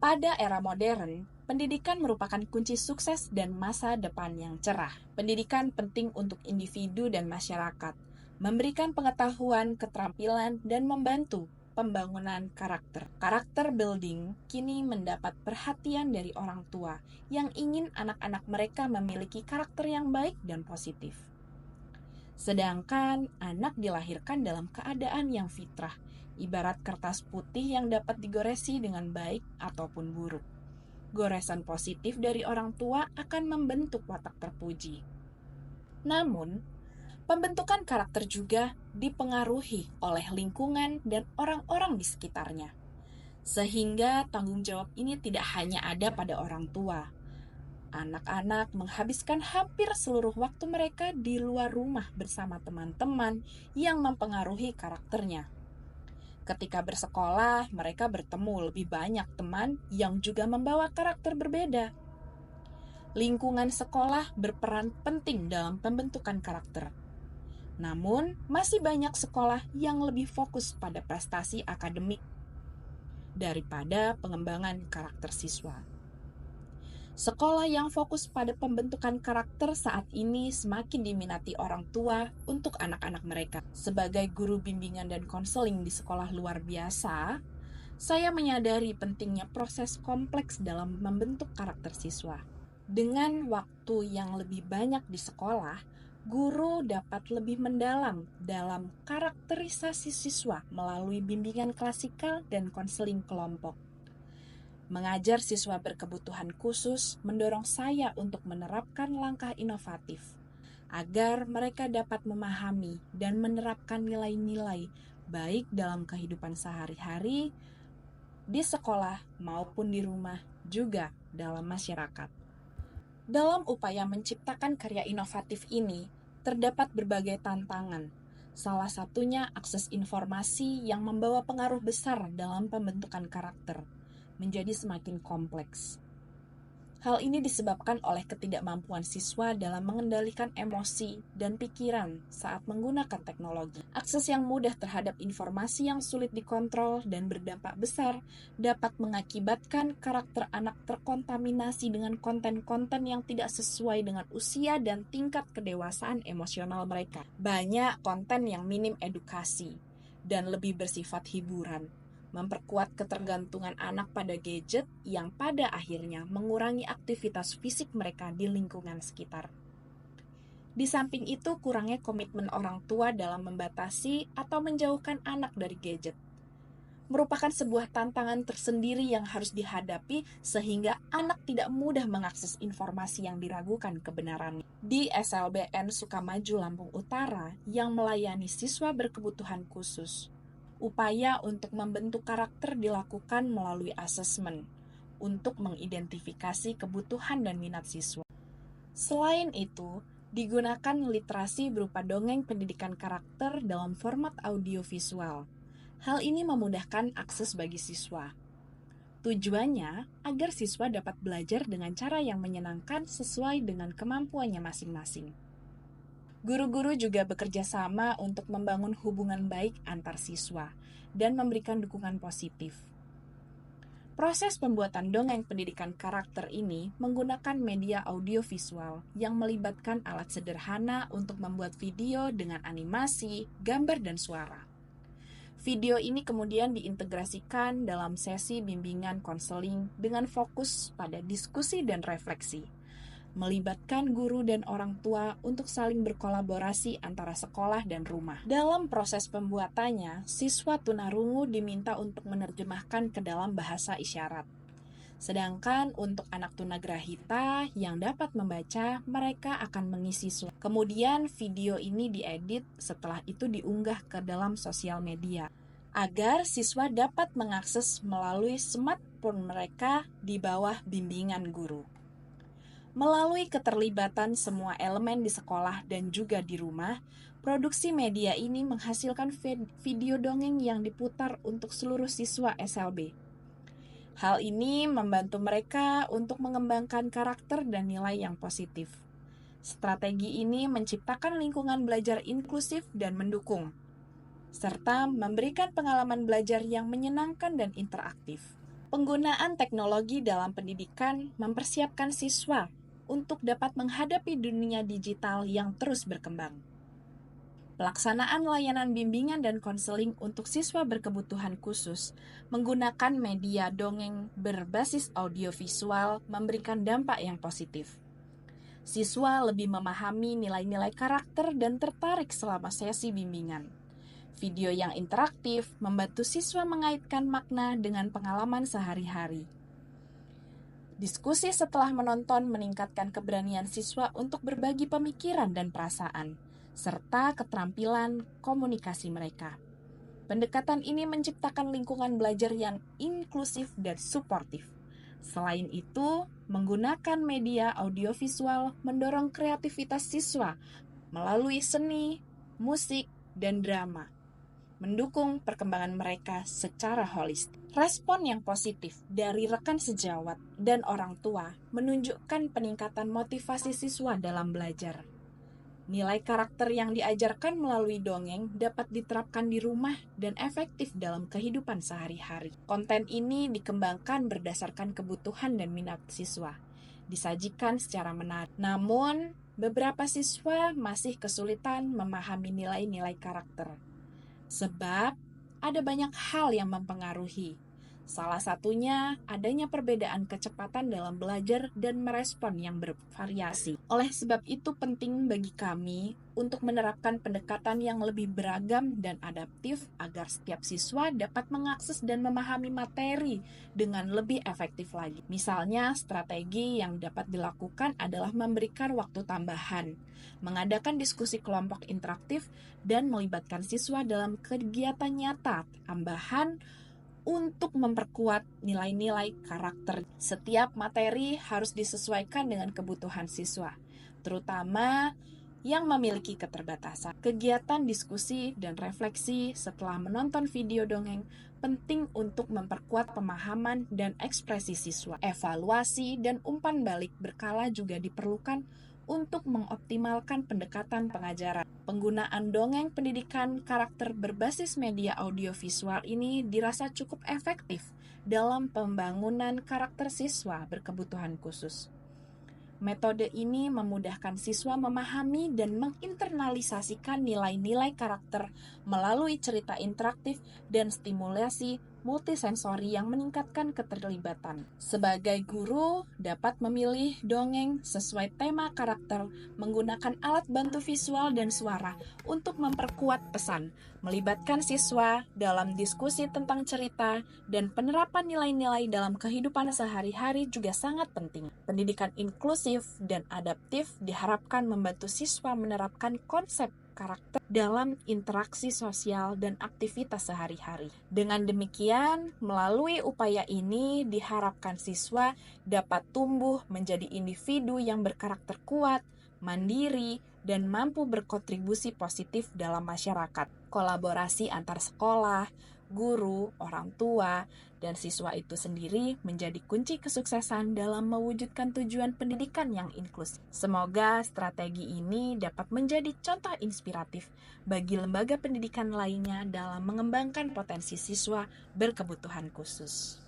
Pada era modern, pendidikan merupakan kunci sukses dan masa depan yang cerah. Pendidikan penting untuk individu dan masyarakat, memberikan pengetahuan, keterampilan, dan membantu pembangunan karakter. Karakter building kini mendapat perhatian dari orang tua yang ingin anak-anak mereka memiliki karakter yang baik dan positif. Sedangkan anak dilahirkan dalam keadaan yang fitrah, ibarat kertas putih yang dapat digoresi dengan baik ataupun buruk. Goresan positif dari orang tua akan membentuk watak terpuji. Namun, pembentukan karakter juga dipengaruhi oleh lingkungan dan orang-orang di sekitarnya. Sehingga tanggung jawab ini tidak hanya ada pada orang tua. Anak-anak menghabiskan hampir seluruh waktu mereka di luar rumah bersama teman-teman yang mempengaruhi karakternya. Ketika bersekolah, mereka bertemu lebih banyak teman yang juga membawa karakter berbeda. Lingkungan sekolah berperan penting dalam pembentukan karakter. Namun, masih banyak sekolah yang lebih fokus pada prestasi akademik daripada pengembangan karakter siswa. Sekolah yang fokus pada pembentukan karakter saat ini semakin diminati orang tua untuk anak-anak mereka. Sebagai guru bimbingan dan konseling di sekolah luar biasa, saya menyadari pentingnya proses kompleks dalam membentuk karakter siswa. Dengan waktu yang lebih banyak di sekolah, guru dapat lebih mendalam dalam karakterisasi siswa melalui bimbingan klasikal dan konseling kelompok. Mengajar siswa berkebutuhan khusus mendorong saya untuk menerapkan langkah inovatif agar mereka dapat memahami dan menerapkan nilai-nilai baik dalam kehidupan sehari-hari, di sekolah maupun di rumah, juga dalam masyarakat. Dalam upaya menciptakan karya inovatif ini, terdapat berbagai tantangan. Salah satunya akses informasi yang membawa pengaruh besar dalam pembentukan karakter menjadi semakin kompleks. Hal ini disebabkan oleh ketidakmampuan siswa dalam mengendalikan emosi dan pikiran saat menggunakan teknologi. Akses yang mudah terhadap informasi yang sulit dikontrol dan berdampak besar dapat mengakibatkan karakter anak terkontaminasi dengan konten-konten yang tidak sesuai dengan usia dan tingkat kedewasaan emosional mereka. Banyak konten yang minim edukasi dan lebih bersifat hiburan, memperkuat ketergantungan anak pada gadget yang pada akhirnya mengurangi aktivitas fisik mereka di lingkungan sekitar. Di samping itu, kurangnya komitmen orang tua dalam membatasi atau menjauhkan anak dari gadget merupakan sebuah tantangan tersendiri yang harus dihadapi sehingga anak tidak mudah mengakses informasi yang diragukan kebenarannya. Di SLBN Sukamaju, Lampung Utara yang melayani siswa berkebutuhan khusus, upaya untuk membentuk karakter dilakukan melalui asesmen untuk mengidentifikasi kebutuhan dan minat siswa. Selain itu, digunakan literasi berupa dongeng pendidikan karakter dalam format audiovisual. Hal ini memudahkan akses bagi siswa. Tujuannya agar siswa dapat belajar dengan cara yang menyenangkan sesuai dengan kemampuannya masing-masing. Guru-guru juga bekerja sama untuk membangun hubungan baik antar siswa dan memberikan dukungan positif. Proses pembuatan dongeng pendidikan karakter ini menggunakan media audiovisual yang melibatkan alat sederhana untuk membuat video dengan animasi, gambar, dan suara. Video ini kemudian diintegrasikan dalam sesi bimbingan konseling dengan fokus pada diskusi dan refleksi, melibatkan guru dan orang tua untuk saling berkolaborasi antara sekolah dan rumah. Dalam proses pembuatannya, siswa tunarungu diminta untuk menerjemahkan ke dalam bahasa isyarat. Sedangkan untuk anak tunagrahita yang dapat membaca, mereka akan mengisi suara. Kemudian video ini diedit, setelah itu diunggah ke dalam sosial media agar siswa dapat mengakses melalui smartphone mereka di bawah bimbingan guru. Melalui keterlibatan semua elemen di sekolah dan juga di rumah, produksi media ini menghasilkan video dongeng yang diputar untuk seluruh siswa SLB. Hal ini membantu mereka untuk mengembangkan karakter dan nilai yang positif. Strategi ini menciptakan lingkungan belajar inklusif dan mendukung, serta memberikan pengalaman belajar yang menyenangkan dan interaktif. Penggunaan teknologi dalam pendidikan mempersiapkan siswa untuk dapat menghadapi dunia digital yang terus berkembang. Pelaksanaan layanan bimbingan dan konseling untuk siswa berkebutuhan khusus menggunakan media dongeng berbasis audiovisual memberikan dampak yang positif. Siswa lebih memahami nilai-nilai karakter dan tertarik selama sesi bimbingan. Video yang interaktif membantu siswa mengaitkan makna dengan pengalaman sehari-hari. Diskusi setelah menonton meningkatkan keberanian siswa untuk berbagi pemikiran dan perasaan, serta keterampilan komunikasi mereka. Pendekatan ini menciptakan lingkungan belajar yang inklusif dan suportif. Selain itu, menggunakan media audiovisual mendorong kreativitas siswa melalui seni, musik, dan drama, mendukung perkembangan mereka secara holistik. Respon yang positif dari rekan sejawat dan orang tua menunjukkan peningkatan motivasi siswa dalam belajar. Nilai karakter yang diajarkan melalui dongeng dapat diterapkan di rumah dan efektif dalam kehidupan sehari-hari. Konten ini dikembangkan berdasarkan kebutuhan dan minat siswa, disajikan secara menarik. Namun, beberapa siswa masih kesulitan memahami nilai-nilai karakter, sebab ada banyak hal yang mempengaruhi. Salah satunya adanya perbedaan kecepatan dalam belajar dan merespon yang bervariasi. Oleh sebab itu penting bagi kami untuk menerapkan pendekatan yang lebih beragam dan adaptif agar setiap siswa dapat mengakses dan memahami materi dengan lebih efektif lagi. Misalnya, strategi yang dapat dilakukan adalah memberikan waktu tambahan, mengadakan diskusi kelompok interaktif, dan melibatkan siswa dalam kegiatan nyata tambahan untuk memperkuat nilai-nilai karakter. Setiap materi harus disesuaikan dengan kebutuhan siswa, terutama yang memiliki keterbatasan. Kegiatan diskusi dan refleksi setelah menonton video dongeng penting untuk memperkuat pemahaman dan ekspresi siswa. Evaluasi dan umpan balik berkala juga diperlukan untuk mengoptimalkan pendekatan pengajaran. Penggunaan dongeng pendidikan karakter berbasis media audiovisual ini dirasa cukup efektif dalam pembangunan karakter siswa berkebutuhan khusus. Metode ini memudahkan siswa memahami dan menginternalisasikan nilai-nilai karakter melalui cerita interaktif dan stimulasi multisensori yang meningkatkan keterlibatan. Sebagai guru, dapat memilih dongeng sesuai tema karakter, menggunakan alat bantu visual dan suara untuk memperkuat pesan, melibatkan siswa dalam diskusi tentang cerita, dan penerapan nilai-nilai dalam kehidupan sehari-hari juga sangat penting. Pendidikan inklusif dan adaptif diharapkan membantu siswa menerapkan konsep karakter dalam interaksi sosial dan aktivitas sehari-hari. Dengan demikian, melalui upaya ini diharapkan siswa dapat tumbuh menjadi individu yang berkarakter kuat, mandiri, dan mampu berkontribusi positif dalam masyarakat. Kolaborasi antar sekolah, guru, orang tua, dan siswa itu sendiri menjadi kunci kesuksesan dalam mewujudkan tujuan pendidikan yang inklusif. Semoga strategi ini dapat menjadi contoh inspiratif bagi lembaga pendidikan lainnya dalam mengembangkan potensi siswa berkebutuhan khusus.